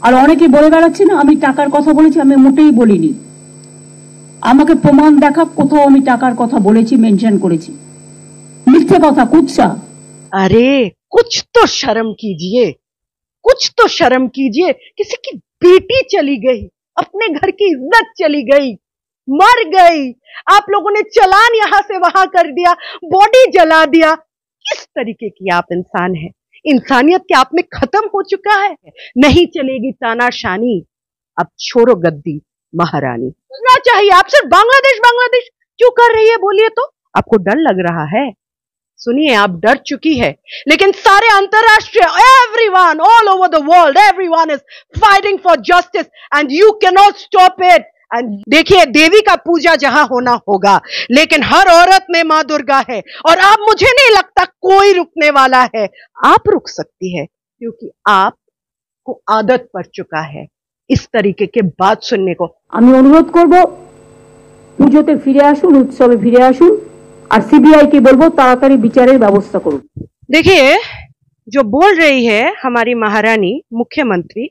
আর অনেকে বলে বেড়াচ্ছে না আমি টাকার কথা বলেছি, আমি মোটেই বলিনি। আমাকে প্রমাণ দেখা কোথাও আমি টাকার কথা বলেছি, মেনশন করেছি? মিথ্যে কথা, কুৎসা। अरे कुछ तो शर्म कीजिए, कुछ तो शर्म कीजिए। किसी की बेटी चली गई, अपने घर की इज्जत चली गई, मर गई, आप लोगों ने चालान यहां से वहां कर दिया, बॉडी जला दिया। किस तरीके की आप इंसान हैं? इंसानियत क्या आप में खत्म हो चुका है? नहीं चलेगी तानाशानी, अब छोड़ो गद्दी महारानी। ना चाहिए आप सिर्फ बांग्लादेश बांग्लादेश क्यों कर रही है बोलिए तो? आपको डर लग रहा है? सुनिए, आप डर चुकी है, लेकिन सारे अंतरराष्ट्रीय, everyone all over the world, everyone is fighting for justice and you can not stop it. And देखिए, देवी का पूजा जहां होना होगा, लेकिन हर औरत में मां दुर्गा है, और अब मुझे नहीं लगता कोई रुकने वाला है। आप रुक सकती है, क्योंकि आपको आदत पड़ चुका है इस तरीके के बात सुनने को। আমি অনুরোধ করব পুজোতে ফিরে আসুন, উৎসবে ফিরে আসুন, আর সিবিআই কে বলবো তাড়াতাড়ি বিচারের ব্যবস্থা করুন। देखिए, जो बोल रही है हमारी महारानी मुख्यमंत्री,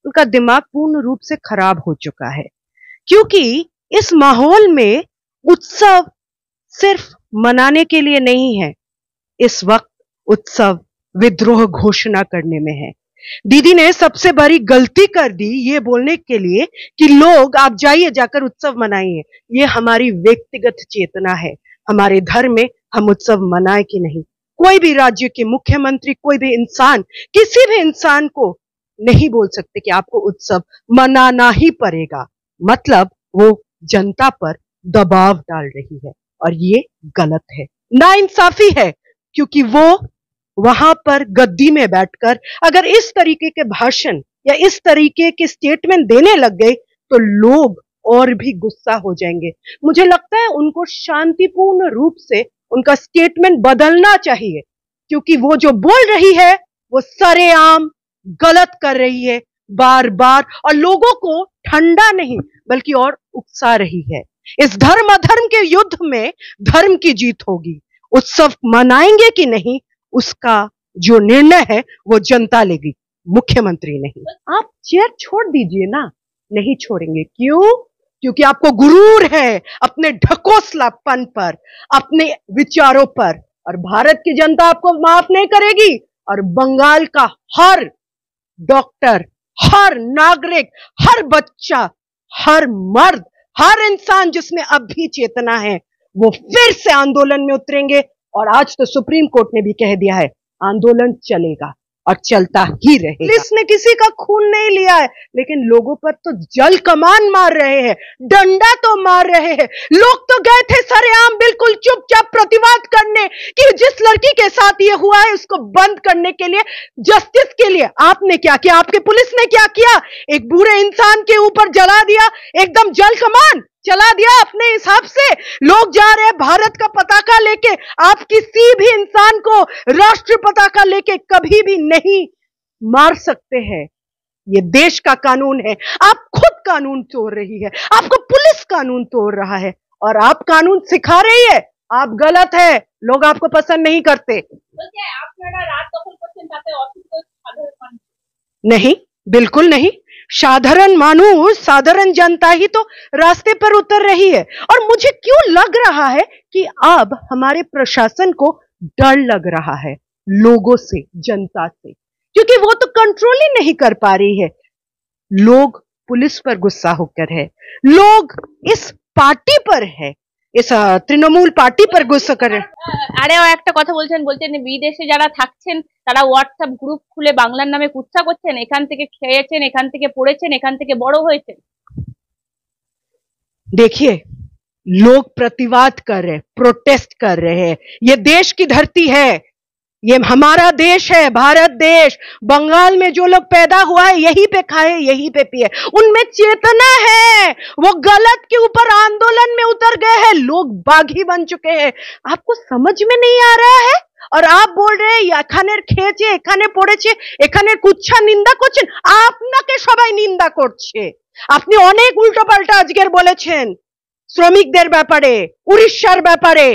उनका दिमाग पूर्ण रूप से खराब हो चुका है, क्योंकि इस माहौल में उत्सव सिर्फ मनाने के लिए नहीं है। इस वक्त उत्सव विद्रोह घोषणा करने में है। दीदी ने सबसे बड़ी गलती कर दी ये बोलने के लिए कि लोग आप जाइए जाकर उत्सव मनाइए। ये हमारी व्यक्तिगत चेतना है, हमारे धर्म में हम उत्सव मनाए कि नहीं। कोई भी राज्य के मुख्यमंत्री, कोई भी इंसान, किसी भी इंसान को नहीं बोल सकते कि आपको उत्सव मनाना ही पड़ेगा। मतलब वो जनता पर दबाव डाल रही है, और ये गलत है, नाइंसाफी है, क्योंकि वो वहां पर गद्दी में बैठकर अगर इस तरीके के भाषण या इस तरीके के स्टेटमेंट देने लग गए तो लोग और भी गुस्सा हो जाएंगे। मुझे लगता है उनको शांतिपूर्ण रूप से उनका स्टेटमेंट बदलना चाहिए, क्योंकि वो जो बोल रही है वो सरेआम गलत कर रही है बार बार, और लोगों को ठंडा नहीं बल्कि और उकसा रही है। इस धर्म अधर्म के युद्ध में धर्म की जीत होगी। उत्सव मनाएंगे कि नहीं, उसका जो निर्णय है वो जनता लेगी, मुख्यमंत्री नहीं। आप चेयर छोड़ दीजिए ना। नहीं छोड़ेंगे, क्यों? क्योंकि आपको गुरूर है अपने ढकोसलापन पर, अपने विचारों पर, और भारत की जनता आपको माफ नहीं करेगी। और बंगाल का हर डॉक्टर, हर नागरिक, हर बच्चा, हर मर्द, हर इंसान जिसमें अब भी चेतना है, वो फिर से आंदोलन में उतरेंगे। और आज तो सुप्रीम कोर्ट ने भी कह दिया है आंदोलन चलेगा और चलता ही रहेगा। पुलिस ने किसी का खून नहीं लिया है, लेकिन लोगों पर तो जल कमान मार रहे हैं, डंडा तो मार रहे हैं। लोग तो गए थे सरेआम बिल्कुल चुपचाप प्रतिवाद करने कि जिस लड़की के साथ ये हुआ है उसको बंद करने के लिए, जस्टिस के लिए। आपने क्या किया? आपके पुलिस ने क्या किया? एक बूढ़े इंसान के ऊपर जला दिया, एकदम जल कमान चला दिया अपने हिसाब से। लोग जा रहे हैं भारत का पताका लेके, आप किसी भी इंसान को राष्ट्र पताका लेके कभी भी नहीं मार सकते हैं। ये देश का कानून है, आप खुद कानून तोड़ रही है, आपको पुलिस कानून तोड़ रहा है, और आप कानून सिखा रही है। आप गलत है, लोग आपको पसंद नहीं करते। नहीं, बिल्कुल नहीं। साधारण मानुष, साधारण जनता ही तो रास्ते पर उतर रही है। और मुझे क्यों लग रहा है कि अब हमारे प्रशासन को डर लग रहा है लोगों से, जनता से, क्योंकि वो तो कंट्रोल ही नहीं कर पा रही है। लोग पुलिस पर गुस्सा होकर है, लोग इस पार्टी पर है, इस তৃণমূল পার্টি पर गुस्सा कर रहे। আরে ও একটা কথা বলছেন বিদেশে যারা থাকছেন তারা হোয়াটসঅ্যাপ গ্রুপ খুলে বাংলার নামে কুৎসা করছেন, এখান থেকে খেয়েছেন, এখান থেকে পড়েছেন, এখান থেকে বড় হয়েছেন। देखिए, लोग प्रतिवाद कर रहे हैं, प्रोटेस्ट कर रहे हैं। ये देश की धरती है, ये हमारा देश है, भारत देश। बंगाल में जो लोग पैदा हुआ है यहीं पे खाए, यहीं पे पिए, उनमें चेतना है। वो गलत के ऊपर आंदोलन में उतर गए हैं, लोग बागी बन चुके हैं। आपको समझ में नहीं आ रहा है, और आप बोल रहे हैं এখানে খেয়েছে, এখানে পড়েছে, এখানে কুচ্ছা নিন্দা করছেন। আপনাকে সবাই নিন্দা করছে। আপনি অনেক উল্টোপাল্টা আজকের বলেছেন শ্রমিকদের ব্যাপারে, উড়িষ্যার ব্যাপারে।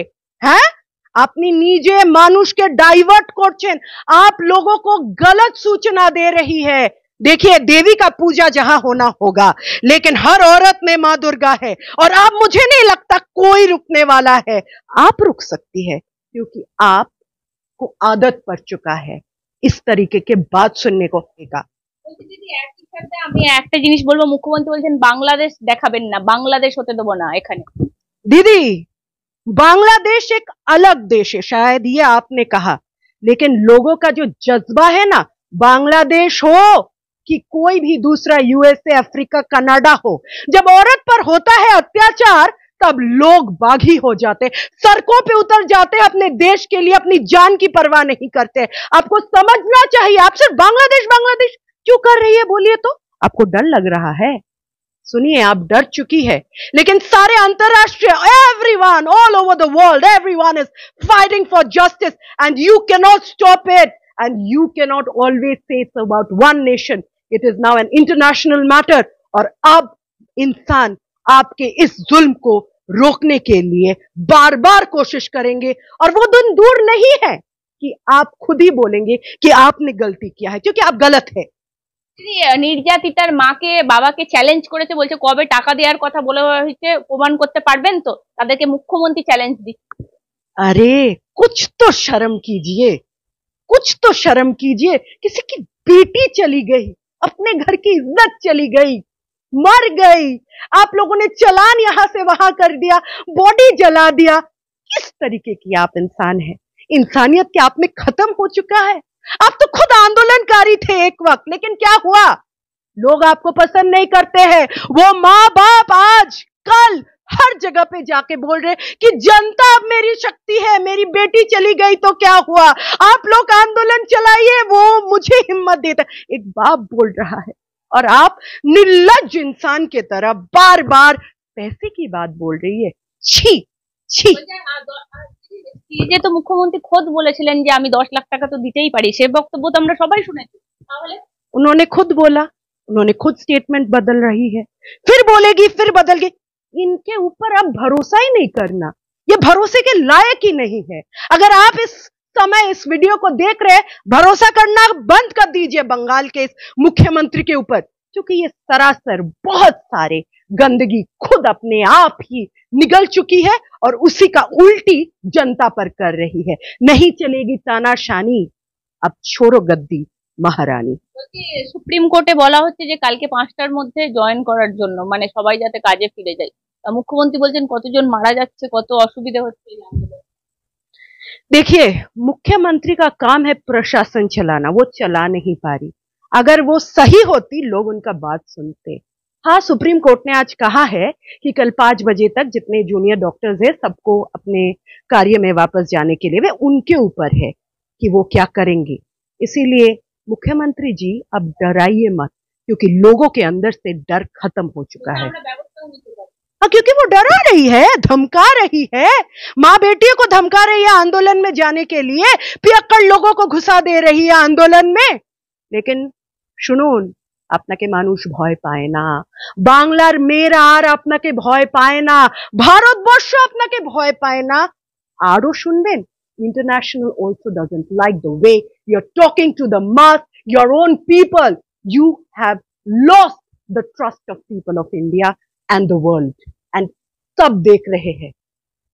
হ্যাঁ, আপনি নিজে মানুষকে ডাইভার্ট করছেন, आप लोगों को गलत सूचना दे रही है। देखिए, देवी का पूजा जहां होना होगा, लेकिन हर औरत में मां दुर्गा है और अब मुझे नहीं लगता कोई रुकने वाला है। आप रुक सकती है क्योंकि आपको आदत पड़ चुका है इस तरीके के बात सुनने को का। আমি একটা জিনিস বলবো, মুখ্যমন্ত্রী বলছেন বাংলাদেশ দেখাবেন না, বাংলাদেশ হতে দেবো না এখানে। दीदी, बांग्लादेश एक अलग देश है, शायद ये आपने कहा, लेकिन लोगों का जो जज्बा है ना, बांग्लादेश हो कि कोई भी दूसरा यूएसए, अफ्रीका, कनाडा हो, जब औरत पर होता है अत्याचार तब लोग बागी हो जाते, सड़कों पे उतर जाते, अपने देश के लिए अपनी जान की परवाह नहीं करते। आपको समझना चाहिए। आप सिर्फ बांग्लादेश बांग्लादेश क्यों कर रही है बोलिए तो? आपको डर लग रहा है? सुनिए, आप डर चुकी है, लेकिन सारे अंतरराष्ट्रीय, everyone all over the world, everyone is fighting for justice and you can not stop it and you can not always say it's about one nation. It is now an international matter. और अब इंसान आपके इस जुल्म को रोकने के लिए बार बार कोशिश करेंगे और वो दिन दूर नहीं है कि आप खुद ही बोलेंगे कि आपने गलती किया है, क्योंकि आप गलत है। নির্যাতিতার মাকে বাবাকে চ্যালেঞ্জ করেছে, বলছে কবে টাকা দেওয়ার কথা বলে হয়েছে প্রমাণ করতে পারবেন তো? তাদেরকে মুখ্যমন্ত্রী চ্যালেঞ্জ দিচ্ছে। अरे कुछ तो शर्म कीजिए, कुछ तो शर्म कीजिए। किसी की बेटी चली गई, अपने घर की इज्जत चली गई, मर गई, आप लोगों ने चालान यहां से वहां कर दिया, बॉडी जला दिया। किस तरीके की आप इंसान हैं? इंसानियत क्या आप में खत्म हो चुका है? आप तो खुद आंदोलनकारी थे एक वक्त, लेकिन क्या हुआ? लोग आपको पसंद नहीं करते हैं। वो माँ बाप आज कल हर जगह पे जाके बोल रहे कि जनता अब मेरी शक्ति है, मेरी बेटी चली गई तो क्या हुआ, आप लोग आंदोलन चलाइए, वो मुझे हिम्मत देता। एक बाप बोल रहा है और आप निर्लज्ज इंसान के तरह बार बार पैसे की बात बोल रही है। छी छी। যে তো মুখ্যমন্ত্রী খোদ বলেছিলেন যে আমি 10 লাখ টাকা তো দিতেই পারি, সে বক্তব্য তো আমরা সবাই শুনেছি। তাহলে उन्होंने खुद बोला, उन्होंने खुद स्टेटमेंट बदल रही है, फिर बोलेगी, फिर बदल गई। इनके ऊपर अब भरोसा ही नहीं करना, ये भरोसे के लायक ही नहीं है। अगर आप इस समय इस वीडियो को देख रहे हैं, भरोसा करना बंद कर दीजिए बंगाल के इस मुख्यमंत्री के ऊपर, क्योंकि ये सरासर बहुत सारे गंदगी खुद अपने आप ही निगल चुकी है और उसी का उल्टी जनता पर कर रही है। नहीं चलेगी तानाशानी, अब छोड़ो गद्दी महारानी। সুপ্রিম কোর্টে বলা হচ্ছে যে কালকে 5টার মধ্যে জয়েন করার জন্য, মানে সবাই যাতে কাজে ফিরে যায়। মুখ্যমন্ত্রী বলছেন কতজন মারা যাচ্ছে, কত অসুবিধা হচ্ছে এই আন্দোলনে। देखिए, मुख्यमंत्री का काम है प्रशासन चलाना, वो चला नहीं पा रही। अगर वो सही होती, लोग उनका बात सुनते। हाँ, सुप्रीम कोर्ट ने आज कहा है कि कल 5 बजे तक जितने जूनियर डॉक्टर्स हैं सबको अपने कार्य में वापस जाने के लिए, वे उनके ऊपर है कि वो क्या करेंगे। इसीलिए मुख्यमंत्री जी अब डराइए मत, क्योंकि लोगों के अंदर से डर खत्म हो चुका है। हाँ, क्योंकि वो डरा रही है, धमका रही है, माँ बेटियों को धमका रही है आंदोलन में जाने के लिए, पियक्कड़ लोगों को घुसा दे रही है आंदोलन में। लेकिन শুনুন, আপনাকে মানুষ ভয় পায় না, বাংলার মেয়েরা আর আপনাকে ভয় পায় না, ভারতবর্ষ আপনাকে ভয় পায় না। আরো শুনবেন, international also doesn't like the way you're talking to the mass, your own people. You have lost the trust of people of India and the world, and सब देख रहे हैं।